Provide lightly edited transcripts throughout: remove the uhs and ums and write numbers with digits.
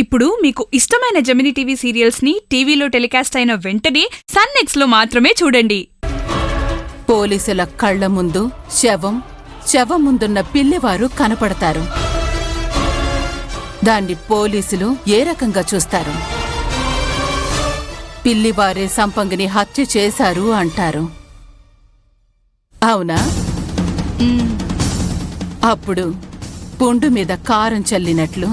ఇప్పుడు మీకు ఇష్టమైన జెమినీ టీవీ సీరియల్స్ ని టీవీలో టెలికాస్ట్ అయిన వెంటనే సన్ నెక్స్ట్ లో మాత్రమే చూడండి. పోలీసుల కళ్ల ముందు శవం ముందున్న పిల్లివారు కనపడతారు. దాన్ని పోలీసులు ఏ రకంగా చూస్తారు? పిల్లివారే సంపంగిని హత్య చేశారు అంటారు. అవునా? అప్పుడు పుండు మీద కారం చల్లినట్లు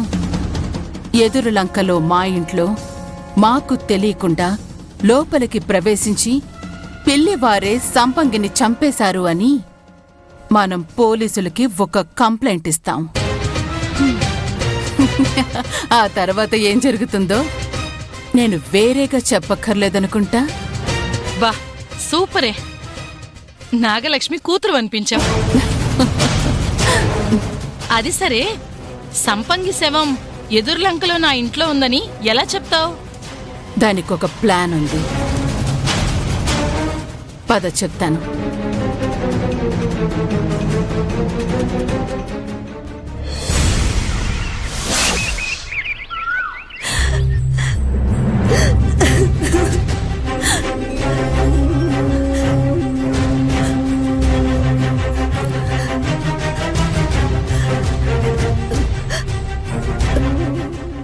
ఎదురులంకలో మా ఇంట్లో మాకు తెలియకుండా లోపలికి ప్రవేశించి పిల్లివారే సంపంగిని చంపేశారు అని మనం పోలీసులకి ఒక కంప్లైంట్ ఇస్తాం. ఆ తర్వాత ఏం జరుగుతుందో నేను వేరేగా చెప్పక్కర్లేదనుకుంటా. బా సూపరే, నాగలక్ష్మి కూతురు అనిపించావు. అది సరే, సంపంగి శవం ఎదుర్లంకలో నా ఇంట్లో ఉందని ఎలా చెప్తావు? దానికొక ప్లాన్ ఉంది. పద చెప్తాను.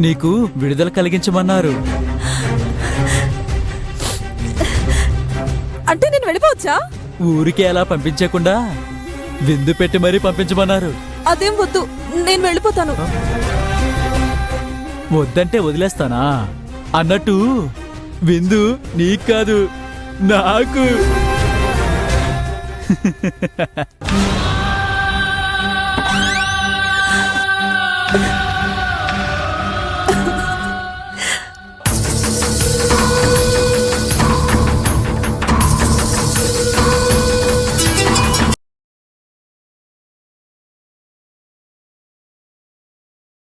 నీకు విడుదల కలిగించమన్నారు. అంటే నేను వెళ్ళిపోవచ్చా? ఊరికే అలా పంపించకుండా విందు పెట్టి మరీ పంపించమన్నారు. అదేం వద్దు, నేను వెళ్ళిపోతాను. వద్దంటే వదిలేస్తానా? అన్నట్టు విందు నీకు కాదు, నాకు.